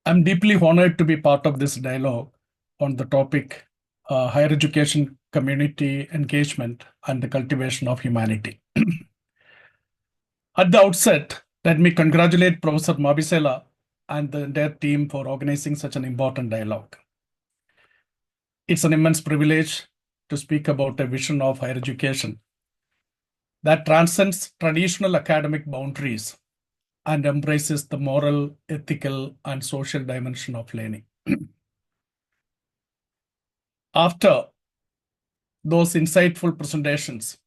I'm deeply honored to be part of this dialogue on the topic higher education, community engagement, and the cultivation of humanity. At the outset, let me congratulate Professor Mabisela and the entire team for organizing such an important dialogue. It's an immense privilege to speak about a vision of higher education that transcends traditional academic boundaries and embraces the moral, ethical, and social dimension of learning. After those insightful presentations,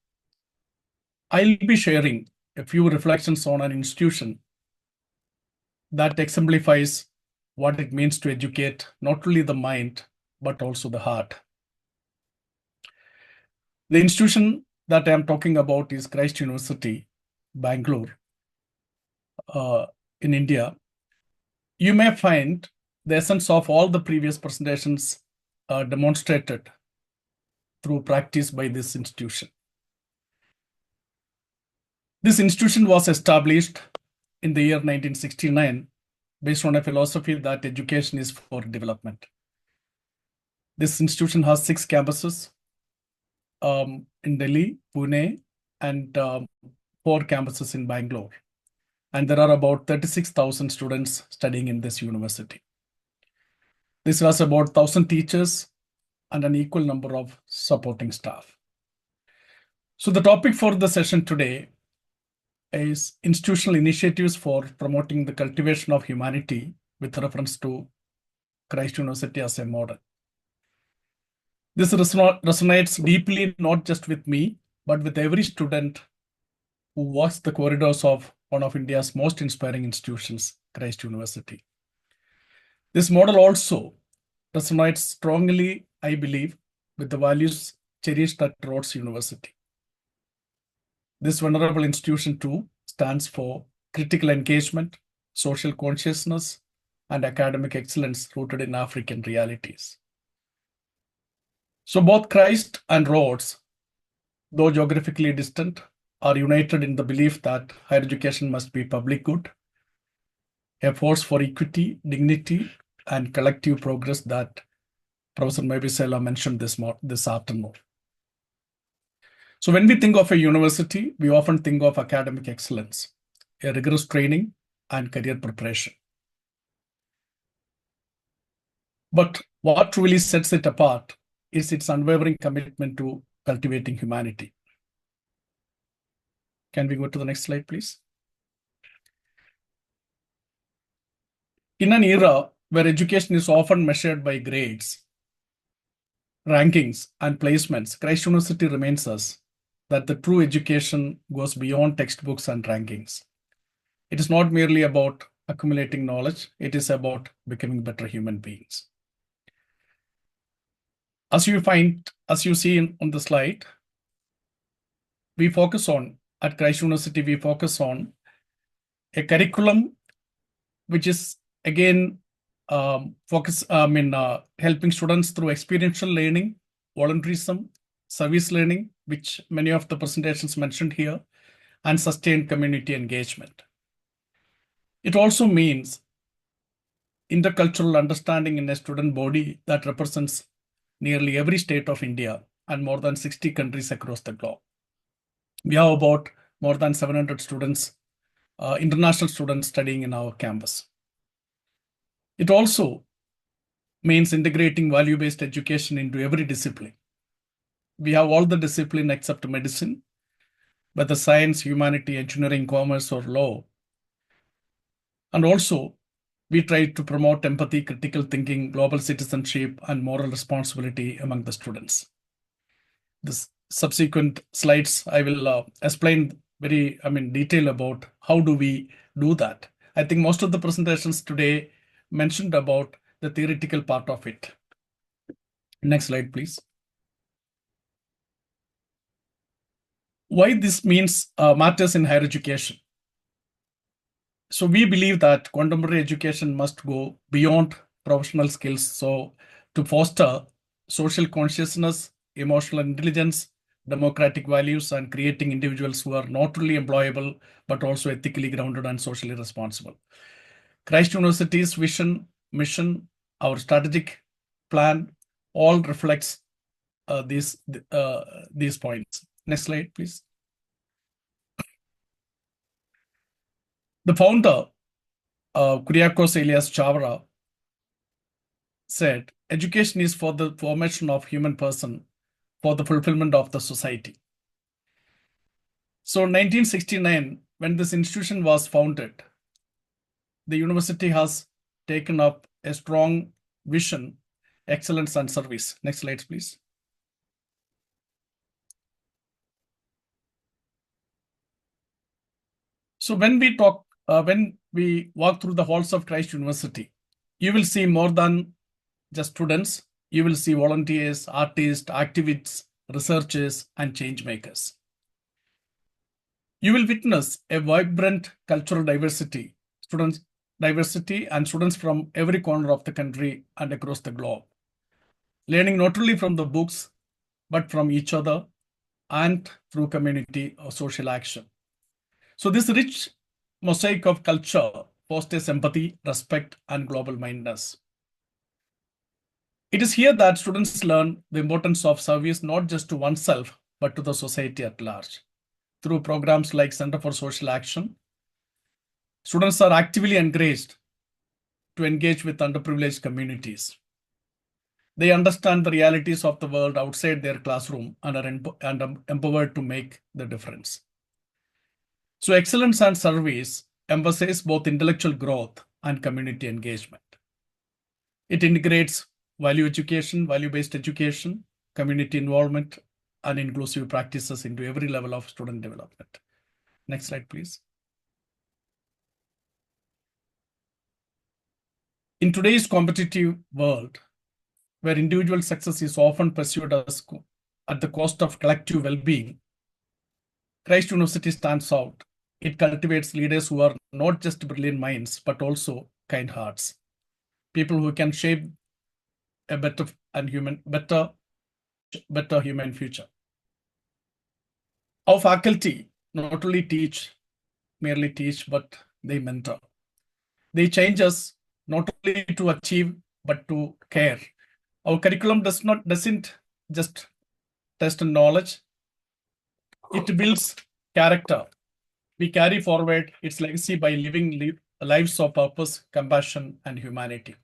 I'll be sharing a few reflections on an institution that exemplifies what it means to educate not only the mind, but also the heart. The institution that I'm talking about is Christ University, Bangalore, in India. You may find the essence of all the previous presentations demonstrated through practice by this institution. This institution was established in the year 1969 based on a philosophy that education is for development. This institution has 6 campuses in Delhi, Pune, and 4 campuses in Bangalore. And there are about 36,000 students studying in this university. This has about 1,000 teachers and an equal number of supporting staff. So the topic for the session today is institutional initiatives for promoting the cultivation of humanity with reference to Christ University as a model. This resonates deeply not just with me, but with every student who walks the corridors of one of India's most inspiring institutions, Christ University. This model also resonates strongly, I believe, with the values cherished at Rhodes University. This venerable institution too stands for critical engagement, social consciousness, and academic excellence rooted in African realities. So both Christ and Rhodes, though geographically distant, are united in the belief that higher education must be public good, a force for equity, dignity, and collective progress that Professor Mabisela mentioned this afternoon. So when we think of a university, we often think of academic excellence, a rigorous training, and career preparation. But what really sets it apart is its unwavering commitment to cultivating humanity. Can we go to the next slide, please? In an era where education is often measured by grades, rankings, and placements, Christ University reminds us that the true education goes beyond textbooks and rankings. It is not merely about accumulating knowledge, it is about becoming better human beings. As you see on the slide, at Christ University, we focus on a curriculum which is again helping students through experiential learning, volunteerism, service learning, which many of the presentations mentioned here, and sustained community engagement. It also means intercultural understanding in a student body that represents nearly every state of India and more than 60 countries across the globe. We have about more than 700 students, international students studying in our campus. It also means integrating value-based education into every discipline. We have all the discipline except medicine, whether science, humanity, engineering, commerce, or law. And also, we try to promote empathy, critical thinking, global citizenship, and moral responsibility among the students. The subsequent slides, I will explain detail about how do we do that. I think most of the presentations today mentioned about the theoretical part of it. Next slide, please. Why this matters in higher education. So we believe that contemporary education must go beyond professional skills. So to foster social consciousness, emotional intelligence, democratic values, and creating individuals who are not only employable, but also ethically grounded and socially responsible. Christ University's vision mission, our strategic plan, all reflects these points. Next slide, please. The founder, Kyriakos Elias Chavra, said, education is for the formation of human person, for the fulfillment of the society. So 1969, when this institution was founded, the university has taken up a strong vision, excellence and service. Next slide, please. So when we walk through the halls of Christ University, you will see more than just students. You will see volunteers, artists, activists, researchers, and change makers. You will witness a vibrant cultural diversity, and students from every corner of the country and across the globe, learning not only from the books, but from each other and through community or social action. So this rich mosaic of culture fosters empathy, respect, and global mindedness. It is here that students learn the importance of service not just to oneself, but to the society at large. Through programs like Center for Social Action, students are actively encouraged to engage with underprivileged communities. They understand the realities of the world outside their classroom and are empowered to make the difference. So excellence and service emphasize both intellectual growth and community engagement. It integrates value-based education, community involvement, and inclusive practices into every level of student development. Next slide, please. In today's competitive world, where individual success is often pursued at the cost of collective well-being, Christ University stands out. It cultivates leaders who are not just brilliant minds, but also kind hearts. People who can shape a better human future. Our faculty not only merely teach, but they mentor. They change us not only to achieve, but to care. Our curriculum doesn't just test knowledge, it builds character. We carry forward its legacy by living lives of purpose, compassion, and humanity.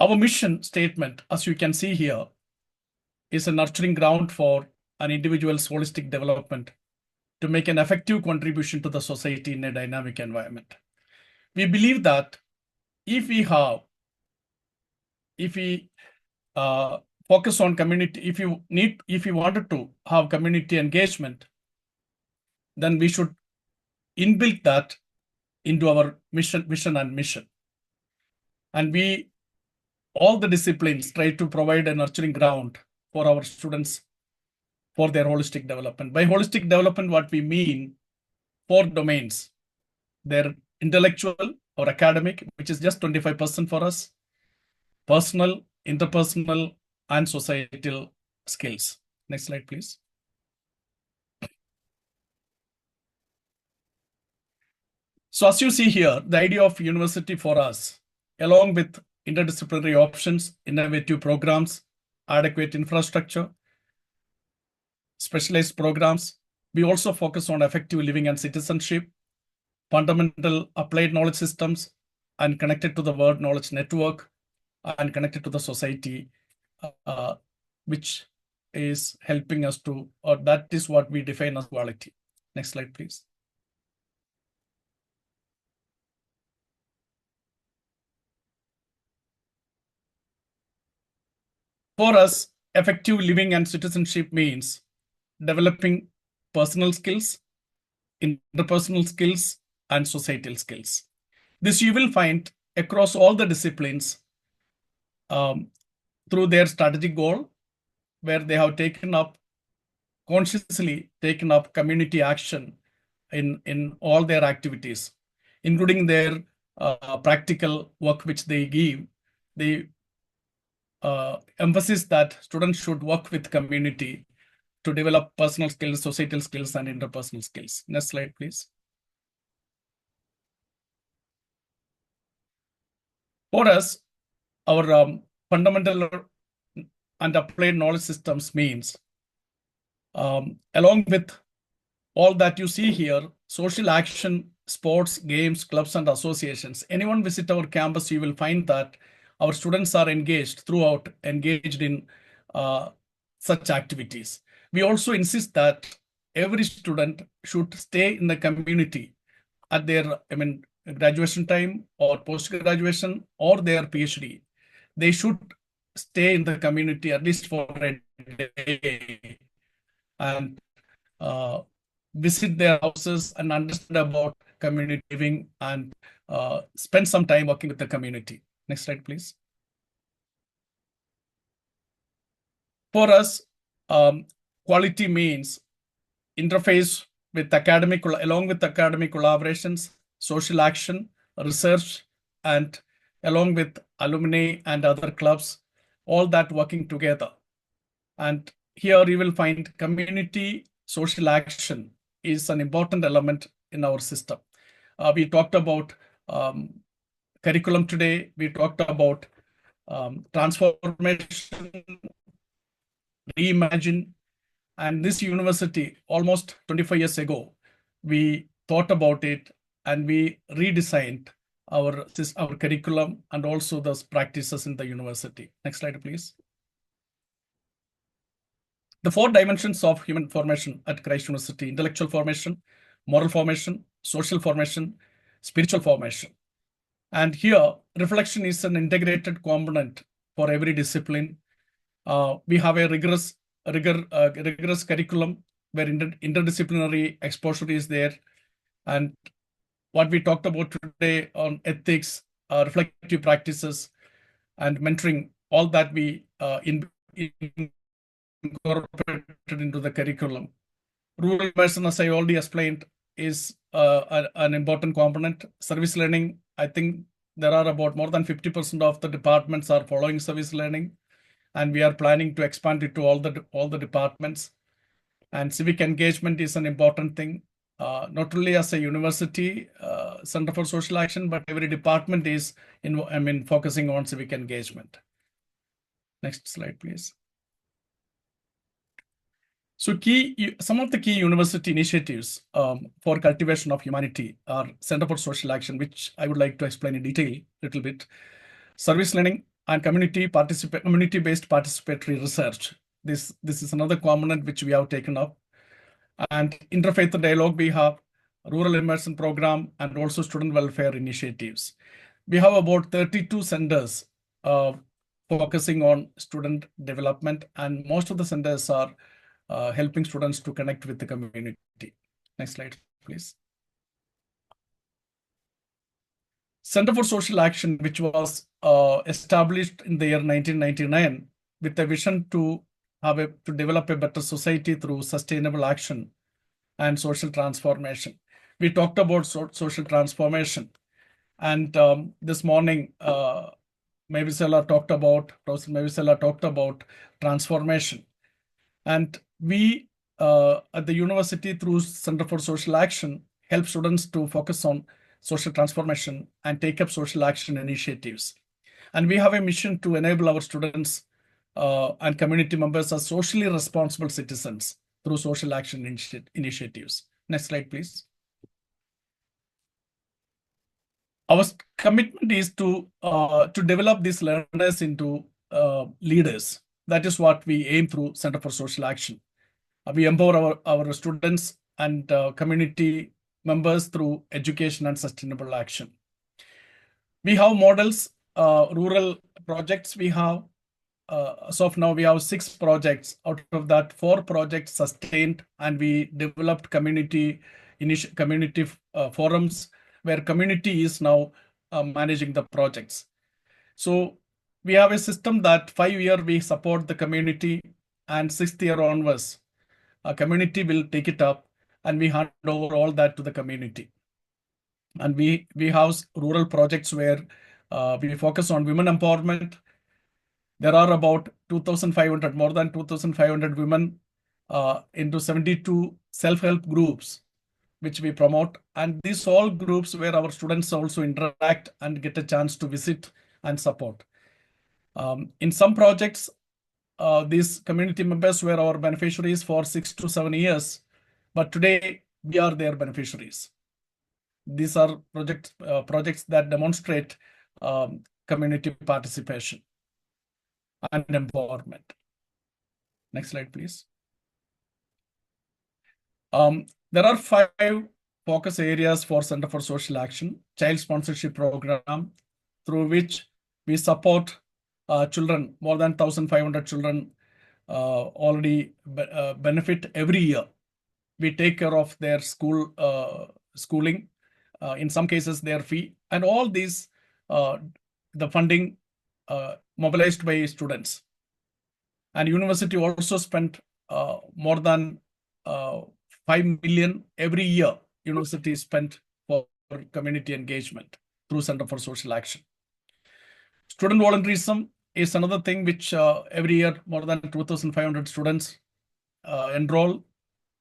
Our mission statement, as you can see here, is a nurturing ground for an individual's holistic development to make an effective contribution to the society in a dynamic environment. We believe that if we focus on community, if we wanted to have community engagement, then we should inbuilt that into our vision and mission. And all the disciplines try to provide a nurturing ground for our students for their holistic development. By holistic development, what we mean, 4 domains: their intellectual or academic, which is just 25% for us, personal, interpersonal, and societal skills. Next slide, please. So as you see here, the idea of university for us, along with interdisciplinary options, innovative programs, adequate infrastructure, specialized programs, we also focus on effective living and citizenship, fundamental applied knowledge systems, and connected to the world knowledge network, and connected to the society, which is helping us to, or that is what we define as quality. Next slide, please. For us, effective living and citizenship means developing personal skills, interpersonal skills, and societal skills. This you will find across all the disciplines through their strategic goal, where they have consciously taken up community action in all their activities, including their practical work which they give. They emphasis that students should work with community to develop personal skills, societal skills, and interpersonal skills. Next slide, please. For us, our fundamental and applied knowledge systems means, along with all that you see here, social action, sports, games, clubs, and associations. Anyone visit our campus, you will find that our students are engaged in uh, such activities. We also insist that every student should stay in the community at their, graduation time or post-graduation or their PhD. They should stay in the community at least for a day and uh, visit their houses and understand about community living and spend some time working with the community. Next slide, please. For us, quality means interface with along with academic collaborations, social action, research, and along with alumni and other clubs, all that working together. And here you will find community social action is an important element in our system. We talked about curriculum today. We talked about transformation, reimagine, and this university almost 25 years ago, we thought about it and we redesigned our curriculum and also those practices in the university. Next slide, please. The 4 dimensions of human formation at Christ University: intellectual formation, moral formation, social formation, spiritual formation. And here, reflection is an integrated component for every discipline. We have a rigorous curriculum where interdisciplinary exposure is there. And what we talked about today on ethics, reflective practices, and mentoring, all that we incorporated into the curriculum. Rural immersion, as I already explained, is an important component. Service learning, I think there are about more than 50% of the departments are following service learning, and we are planning to expand it to all the departments. And civic engagement is an important thing, not only as a university center for social action, but every department is focusing on civic engagement. Next slide, please. So some of the key university initiatives for cultivation of humanity are Center for Social Action, which I would like to explain in detail a little bit. Service learning and community-based participatory research. This is another component which we have taken up. And interfaith dialogue, we have rural immersion program and also student welfare initiatives. We have about 32 centers focusing on student development, and most of the centers are helping students to connect with the community. Next slide, please. Center for Social Action, which was established in the year 1999 with a vision to develop a better society through sustainable action and social transformation. We talked about social transformation, and this morning, Professor Mavisela talked about transformation. And we at the university, through Center for Social Action, help students to focus on social transformation and take up social action initiatives. And we have a mission to enable our students and community members as socially responsible citizens through social action initiatives. Next slide, please. Our commitment is to develop these learners into leaders. That is what we aim through Center for Social Action. We empower our students and community members through education and sustainable action. We have models, rural projects. We have, as of now, we have 6 projects. Out of that, 4 projects sustained, and we developed community forums where community is now managing the projects. So we have a system that 5 year we support the community, and 6th year onwards, a community will take it up and we hand over all that to the community. And we have rural projects where we focus on women empowerment. There are about 2,500, more than 2,500 women into 72 self-help groups, which we promote. And these all groups where our students also interact and get a chance to visit and support. In some projects, these community members were our beneficiaries for 6 to 7 years, but today we are their beneficiaries. These are projects that demonstrate community participation and empowerment. Next slide, please. There are 5 focus areas for Center for Social Action: child sponsorship program, through which we support children. More than 1,500 children already benefit every year. We take care of their schooling, in some cases their fee, and all these, the funding mobilized by students. And university also spent more than 5 million every year. University spent for community engagement through Center for Social Action. Student volunteerism is another thing which every year more than 2,500 students enroll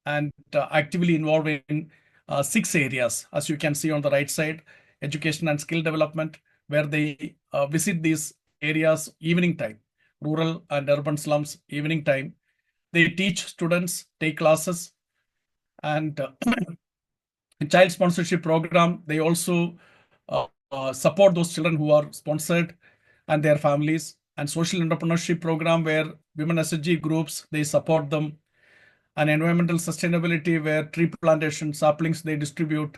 and actively involved in 6 areas, as you can see on the right side: education and skill development, where they visit these areas evening time, rural and urban slums evening time. They teach students, take classes, and child sponsorship program, they also support those children who are sponsored and their families. And social entrepreneurship program, where women SHG groups, they support them. And environmental sustainability, where tree plantation saplings they distribute,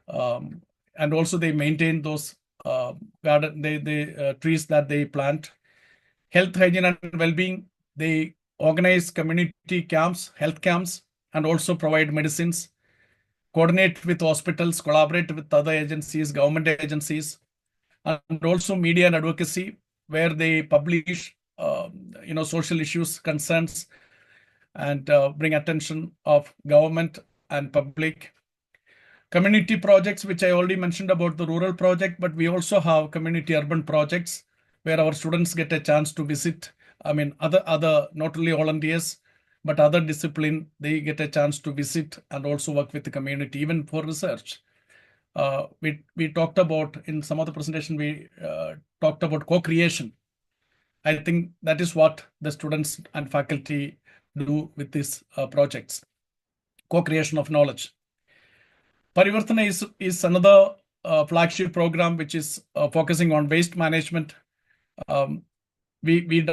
and also they maintain those trees that they plant. Health, hygiene, and well-being, they organize community camps, health camps, and also provide medicines, coordinate with hospitals, collaborate with other agencies, government agencies, and also media and advocacy, where they publish social issues, concerns, and bring attention of government and public. Community projects, which I already mentioned about the rural project, but we also have community urban projects where our students get a chance to visit. I mean, other not only volunteers, but other discipline, they get a chance to visit and also work with the community, even for research. We talked about, in some of the presentation, we talked about co-creation. I think that is what the students and faculty do with these projects: co-creation of knowledge. Parivartana is another flagship program which is focusing on waste management. We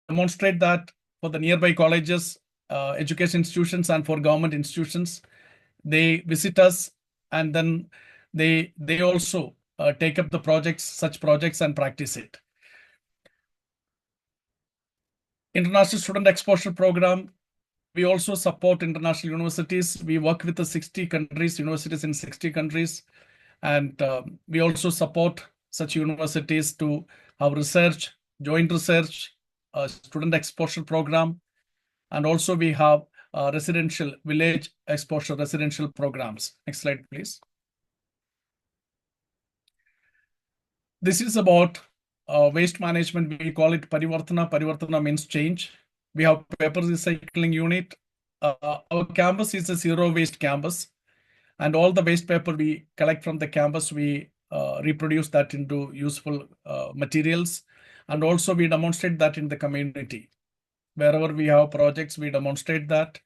demonstrate that for the nearby colleges, education institutions, and for government institutions. They visit us, and then they also take up such projects, and practice it. International Student Exposure Program, we also support international universities. We work with the 60 countries, universities in 60 countries. And we also support such universities to have research, joint research, student exposure program. And also we have residential village exposure residential programs. Next slide, please. This is about waste management. We call it Parivartana. Parivartana means change. We have paper recycling unit. Our campus is a zero waste campus, and all the waste paper we collect from the campus, we reproduce that into useful materials. And also we demonstrate that in the community. Wherever we have projects, we demonstrate that.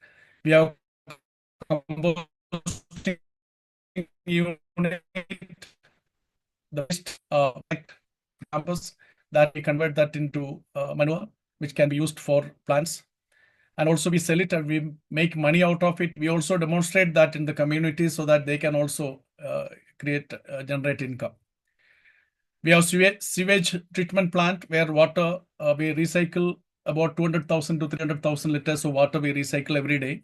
We have composting unit, the waste campus, that we convert that into manure, which can be used for plants. And also we sell it and we make money out of it. We also demonstrate that in the community so that they can also generate income. We have sewage treatment plant, where water we recycle about 200,000 to 300,000 liters of water we recycle every day.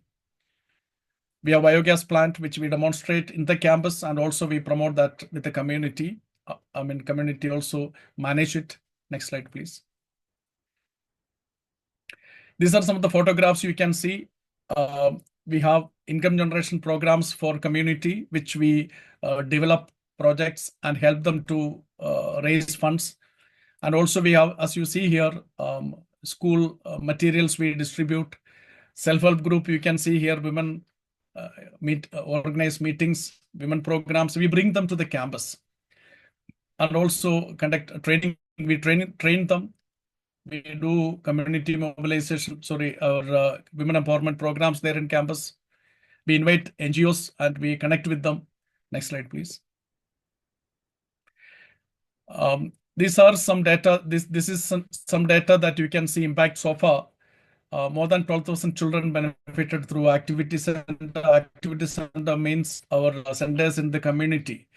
We have biogas plant, which we demonstrate in the campus, and also we promote that with the community. Community also manage it. Next slide, please. These are some of the photographs you can see. We have income generation programs for community, which we develop projects and help them to raise funds. And also we have, as you see here, school materials we distribute. Self-help group, you can see here, women organize meetings, women programs. We bring them to the campus and also conduct training we train them. We do community mobilization, our women empowerment programs there in campus. We invite NGOs and we connect with them. Next slide, please. These are some data. This is some data that you can see impact so far. More than 12,000 children benefited through activity center. Activity center means our centers in the community.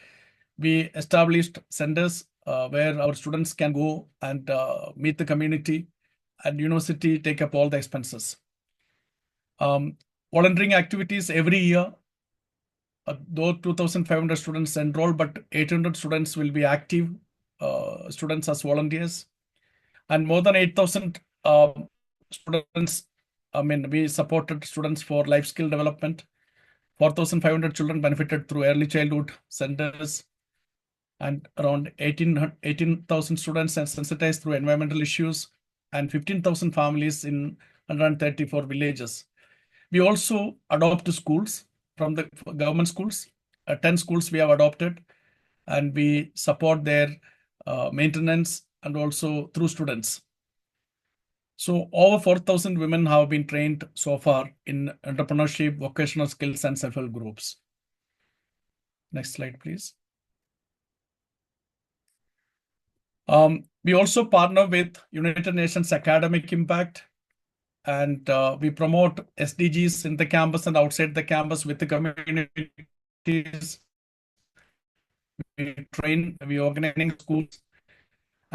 We established centers where our students can go and meet the community, and university take up all the expenses. Volunteering activities every year, though 2,500 students enroll, but 800 students will be active students as volunteers, and more than 8,000 students. We supported students for life skill development. 4,500 children benefited through early childhood centers, and around 18,000 students are sensitized through environmental issues, and 15,000 families in 134 villages. We also adopt schools from the government schools. 10 schools we have adopted, and we support their maintenance and also through students. So over 4,000 women have been trained so far in entrepreneurship, vocational skills, and self-help groups. Next slide, please. We also partner with United Nations Academic Impact, and we promote SDGs in the campus and outside the campus with the communities. We organize schools.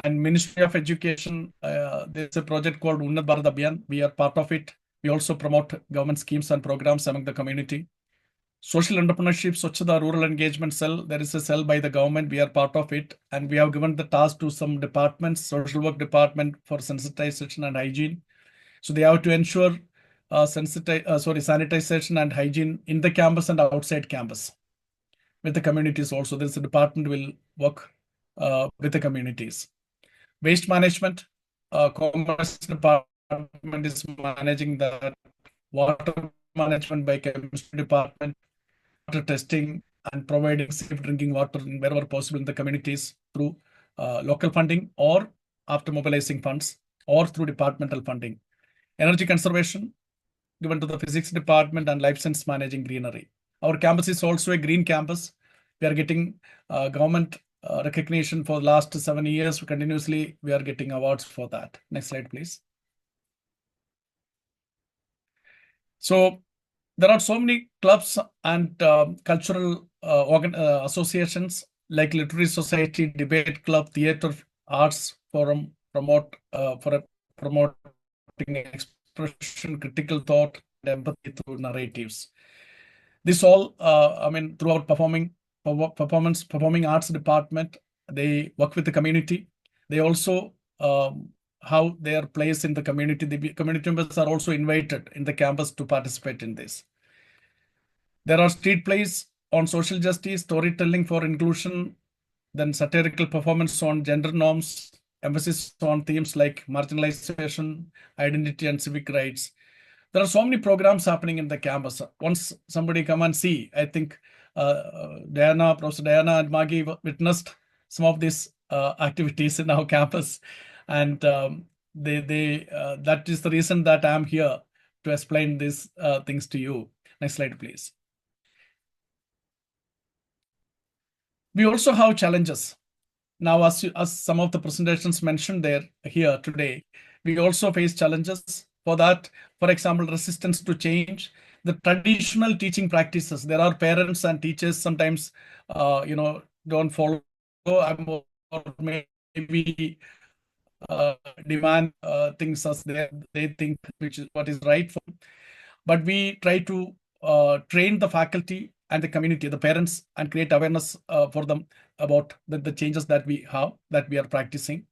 And Ministry of Education, there's a project called Unnat Bharat Abhiyan. We are part of it. We also promote government schemes and programs among the community. Social entrepreneurship, Swachhata Rural Engagement Cell, there is a cell by the government. We are part of it. And we have given the task to some departments, social work department for sensitization and hygiene. So they have to ensure sanitization and hygiene in the campus and outside campus. With the communities also, there's a department will work with the communities. Waste management, Commerce Department is managing that. Water management by Chemistry Department, water testing and providing safe drinking water wherever possible in the communities through local funding or after mobilizing funds or through departmental funding. Energy conservation given to the physics department and life science managing greenery. Our campus is also a green campus. We are getting government recognition for the last 7 years. Continuously, we are getting awards for that. Next slide, please. So there are so many clubs and cultural associations like Literary Society, Debate Club, Theatre, Arts Forum, promoting expression, critical thought, and empathy through narratives. This all, through our performing arts department, they work with the community. They also have their place in the community. The community members are also invited in the campus to participate in this. There are street plays on social justice, storytelling for inclusion, then satirical performance on gender norms, emphasis on themes like marginalization, identity, and civic rights. There are so many programs happening in the campus. Once somebody come and see, I think Professor Diana and Maggie witnessed some of these activities in our campus. And that is the reason that I'm here to explain these things to you. Next slide, please. We also have challenges. Now, as some of the presentations mentioned here today, we also face challenges. For that, for example, resistance to change, the traditional teaching practices. There are parents and teachers sometimes, don't follow or maybe demand things as they think which is what is right for them. But we try to train the faculty and the community, the parents, and create awareness for them about the changes that we are practicing.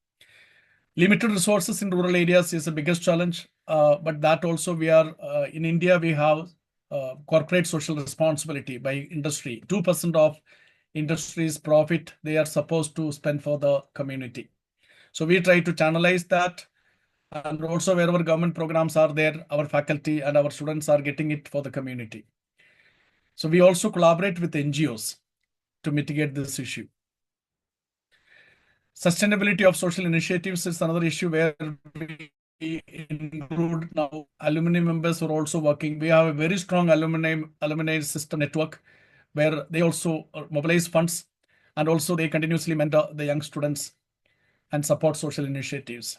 Limited resources in rural areas is the biggest challenge, but that also we are in India, we have corporate social responsibility by industry. 2% of industry's profit they are supposed to spend for the community. So we try to channelize that, and also wherever government programs are there, our faculty and our students are getting it for the community. So we also collaborate with NGOs to mitigate this issue. Sustainability of social initiatives is another issue where we include now alumni members who are also working. We have a very strong alumni system network where they also mobilize funds, and also they continuously mentor the young students and support social initiatives.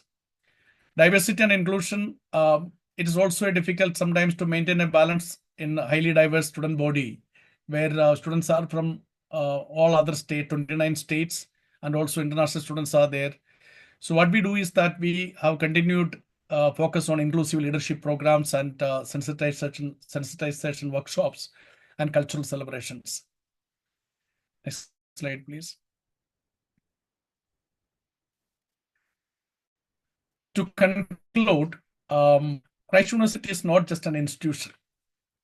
Diversity and inclusion, it is also difficult sometimes to maintain a balance in a highly diverse student body, where students are from all other states, 29 states, and also international students are there. So what we do is that we have continued focus on inclusive leadership programs and sensitization workshops and cultural celebrations. Next slide, please. To conclude, Christ University is not just an institution.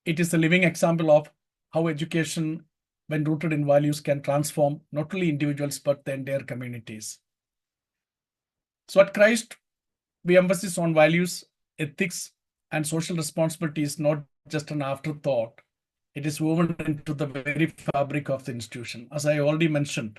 It is a living example of how education, when rooted in values, can transform not only individuals but the entire communities. So at Christ, we emphasize on values, ethics, and social responsibility is not just an afterthought. It is woven into the very fabric of the institution. As I already mentioned,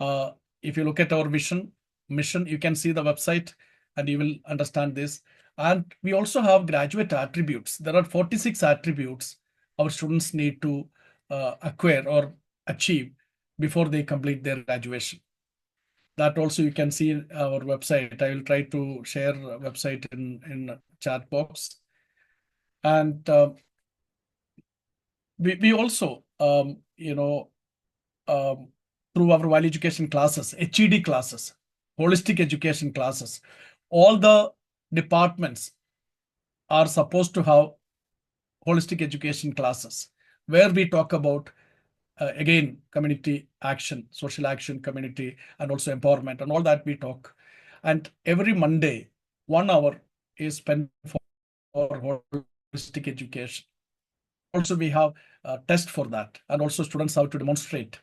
if you look at our mission, you can see the website and you will understand this. And we also have graduate attributes. There are 46 attributes our students need to acquire or achieve before they complete their graduation. That also you can see in our website. I will try to share website in chat box. And we also, through our value education classes, HED classes, holistic education classes, all the departments are supposed to have holistic education classes where we talk about again, community action, social action, community, and also empowerment, and all that we talk. And every Monday, 1 hour is spent for holistic education. Also, we have a test for that, and also students have to demonstrate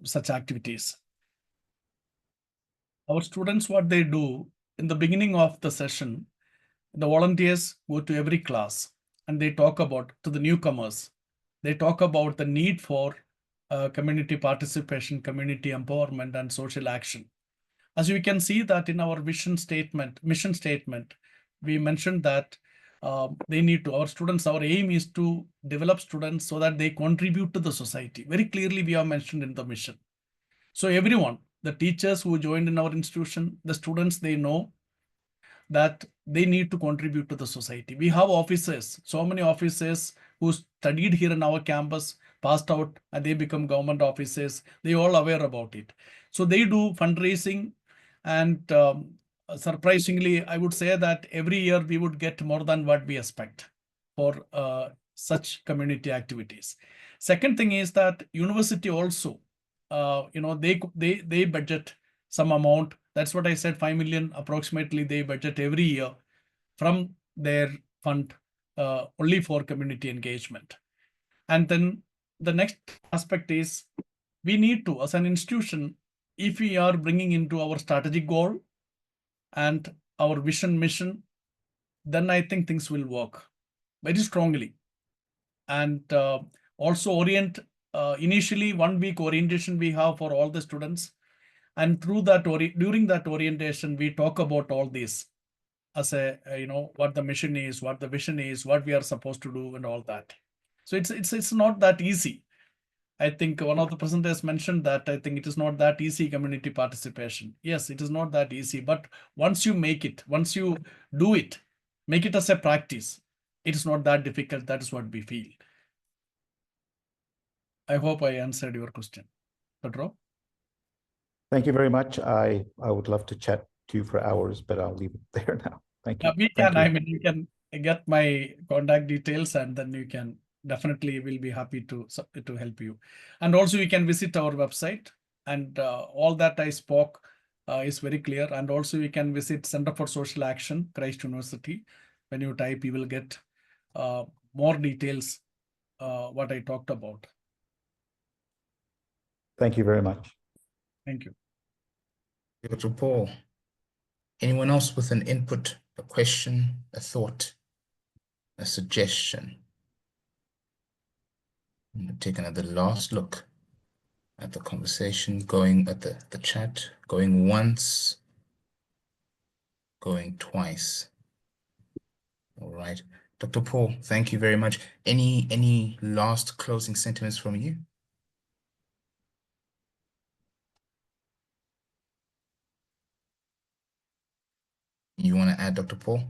such activities. Our students, what they do in the beginning of the session, the volunteers go to every class and they talk about to the newcomers. They talk about the need for community participation, community empowerment, and social action. As you can see that in our mission statement, we mentioned that our students, our aim is to develop students so that they contribute to the society. Very clearly, we have mentioned in the mission. So everyone, the teachers who joined in our institution, the students, they know that they need to contribute to the society. We have officers, so many officers who studied here in our campus, passed out, and they become government officers. They all aware about it. So they do fundraising, and surprisingly, I would say that every year we would get more than what we expect for such community activities. Second thing is that university also, they budget some amount. That's what I said, 5 million approximately they budget every year from their fund only for community engagement. And then the next aspect is we need to, as an institution, if we are bringing into our strategic goal and our vision mission, then I think things will work very strongly. And also orient, initially 1 week orientation we have for all the students. And through that, during that orientation, we talk about all this as what the mission is, what the vision is, what we are supposed to do, and all that. So it's not that easy. I think one of the presenters mentioned that I think it is not that easy, community participation. Yes, it is not that easy, but once you make it, once you do it, make it as a practice, it is not that difficult. That is what we feel. I hope I answered your question. Pedro? Thank you very much. I would love to chat to you for hours, but I'll leave it there now. Thank you. We Thank can, you. I mean, you can get my contact details and then you can definitely will be happy to help you. And also you can visit our website, and all that I spoke is very clear. And also you can visit Center for Social Action, Christ University. When you type, you will get more details what I talked about. Thank you very much. Thank you. Dr. Paul, anyone else with an input, a question, a thought, a suggestion? I'm going to take another last look at the conversation, going at the chat, going once, going twice. All right. Dr. Paul, thank you very much. Any last closing sentiments from you? You want to add, Dr. Paul?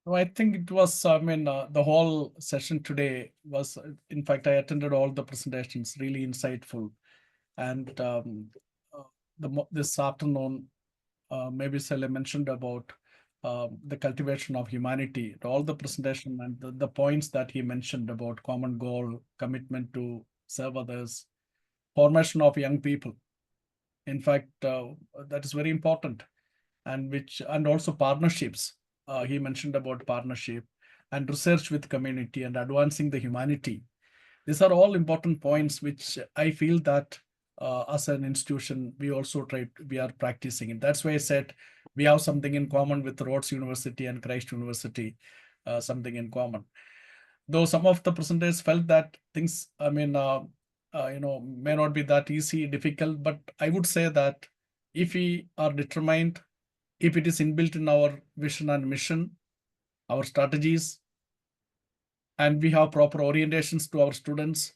No, I think it was, the whole session today was, in fact, I attended all the presentations, really insightful. And this afternoon, maybe Sally mentioned about the cultivation of humanity, all the presentation and the points that he mentioned about common goal, commitment to serve others, formation of young people. In fact, that is very important, and also partnerships. He mentioned about partnership and research with community and advancing the humanity. These are all important points which I feel that as an institution, we are practicing it. That's why I said we have something in common with Rhodes University and Christ University, something in common. Though some of the presenters felt that things, may not be that easy, difficult, but I would say that if we are determined, if it is inbuilt in our vision and mission, our strategies, and we have proper orientations to our students,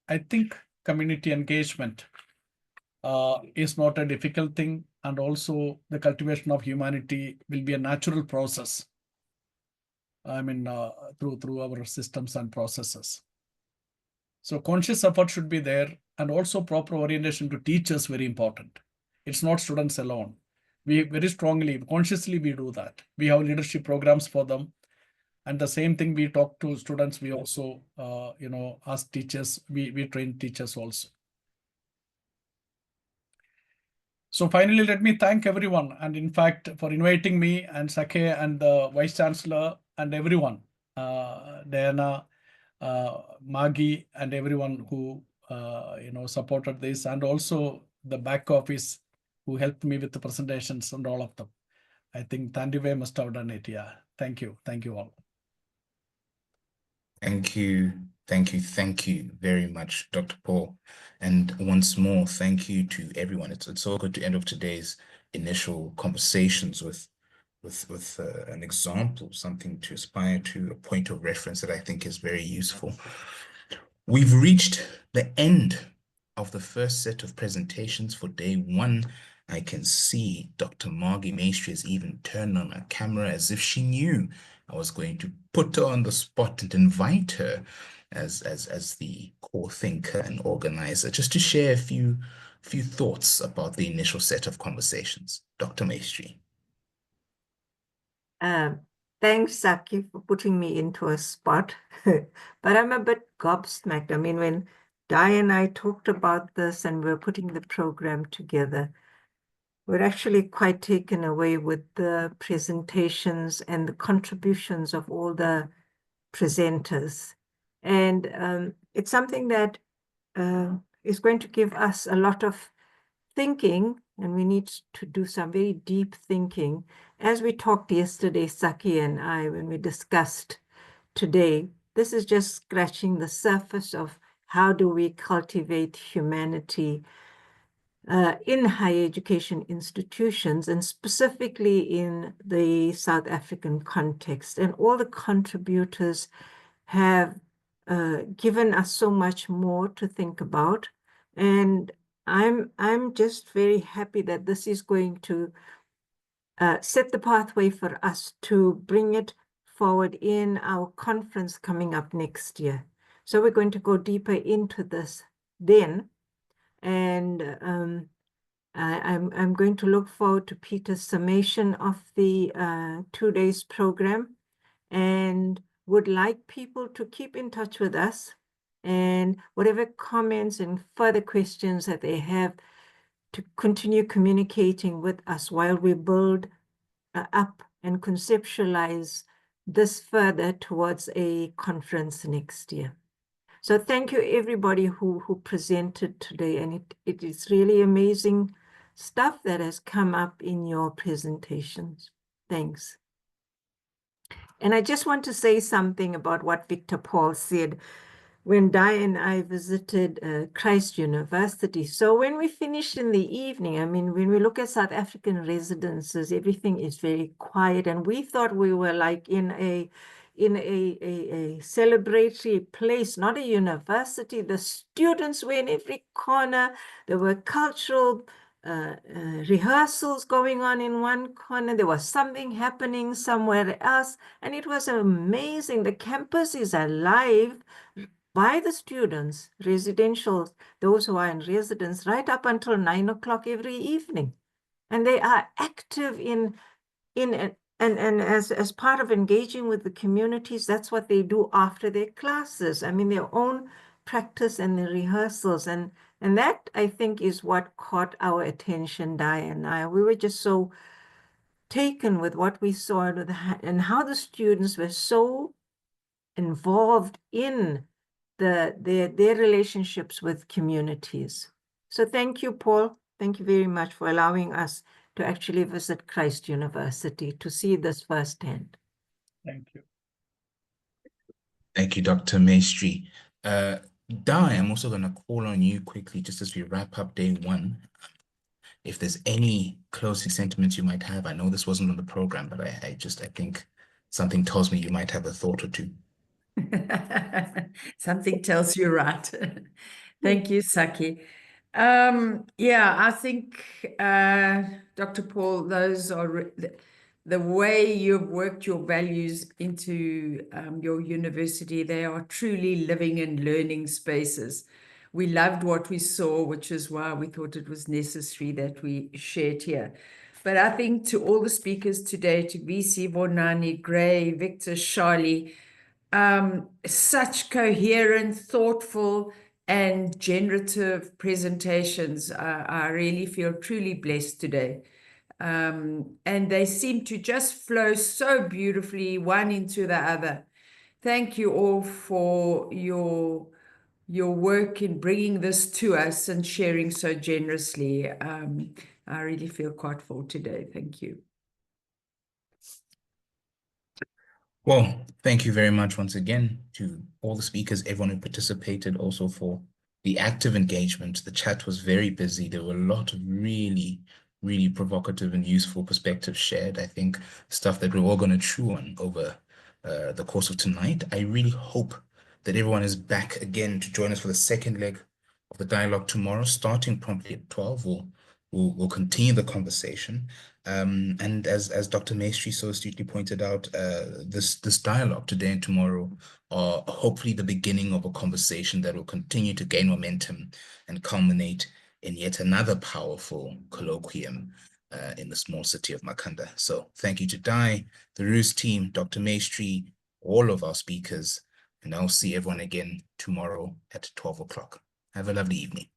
I think community engagement is not a difficult thing, and also the cultivation of humanity will be a natural process. Through our systems and processes. So conscious effort should be there, and also proper orientation to teachers, very important. It's not students alone. We very strongly, consciously we do that. We have leadership programs for them. And the same thing, we talk to students, we also, ask teachers, we train teachers also. So finally, let me thank everyone, and in fact, for inviting me and Sake and the Vice Chancellor and everyone, Diana, Maggie, and everyone who supported this, and also the back office who helped me with the presentations and all of them. I think Thandive must have done it. Yeah. Thank you. Thank you all. Thank you very much, Dr. Paul. And once more, thank you to everyone. It's so good to end off today's initial conversations with an example, something to aspire to, a point of reference that I think is very useful. We've reached the end of the first set of presentations for day one. I can see Dr. Margie Maestri has even turned on her camera as if she knew I was going to put her on the spot and invite her as the core thinker and organizer, just to share a few thoughts about the initial set of conversations. Dr. Maestri. Thanks, Saki, for putting me into a spot. But I'm a bit gobsmacked. I mean, when Di and I talked about this and we're putting the program together, we're actually quite taken away with the presentations and the contributions of all the presenters. And it's something that is going to give us a lot of thinking, and we need to do some very deep thinking. As we talked yesterday, Saki and I, when we discussed today, this is just scratching the surface of how do we cultivate humanity in higher education institutions, and specifically in the South African context. And all the contributors have given us so much more to think about. And I'm just very happy that this is going to set the pathway for us to bring it forward in our conference coming up next year. So we're going to go deeper into this then. And I'm going to look forward to Peter's summation of the 2 days program, and would like people to keep in touch with us, and whatever comments and further questions that they have, to continue communicating with us while we build up and conceptualize this further towards a conference next year. So thank you everybody who presented today, and it is really amazing stuff that has come up in your presentations. Thanks. And I just want to say something about what Victor Paul said. when Di and I visited Christ University. So when we finished in the evening, I mean, when we look at South African residences, everything is very quiet. And we thought we were like in a celebratory place, not a university. The students were in every corner. There were cultural rehearsals going on in one corner. There was something happening somewhere else. And it was amazing. The campus is alive by the students, residential, those who are in residence, right up until 9 o'clock every evening. And they are active in and as part of engaging with the communities, that's what they do after their classes. I mean, their own practice and the rehearsals. And that, I think, is what caught our attention, Di and I. We were just so taken with what we saw and how the students were so involved in their relationships with communities. So thank you, Paul. Thank you very much for allowing us to actually visit Christ University to see this firsthand. Thank you. Thank you, Dr. Maestri. Di, I'm also going to call on you quickly just as we wrap up day one. If there's any closing sentiments you might have, I know this wasn't on the program, but I think something tells me you might have a thought or two. Something tells you right. Thank you, Saki. Yeah, I think, Dr. Paul, those are the way you've worked your values into your university. They are truly living and learning spaces. We loved what we saw, which is why we thought it was necessary that we shared here. But I think to all the speakers today, to VC, Bonani, Gray, Victor, Charlie, such coherent, thoughtful, and generative presentations. I really feel truly blessed today. And they seem to just flow so beautifully one into the other. Thank you all for your work in bringing this to us and sharing so generously. I really feel quite full today. Thank you. Well, thank you very much once again to all the speakers, everyone who participated, also for the active engagement. The chat was very busy. There were a lot of really, really provocative and useful perspectives shared. I think stuff that we're all going to chew on over the course of tonight. I really hope that everyone is back again to join us for the second leg of the dialogue tomorrow, starting promptly at 12. We'll continue the conversation. And as Dr. Maestri so astutely pointed out, this dialogue today and tomorrow are hopefully the beginning of a conversation that will continue to gain momentum and culminate in yet another powerful colloquium in the small city of Makhanda. So thank you to Di, the Ruse team, Dr. Maestri, all of our speakers, and I'll see everyone again tomorrow at 12 o'clock. Have a lovely evening.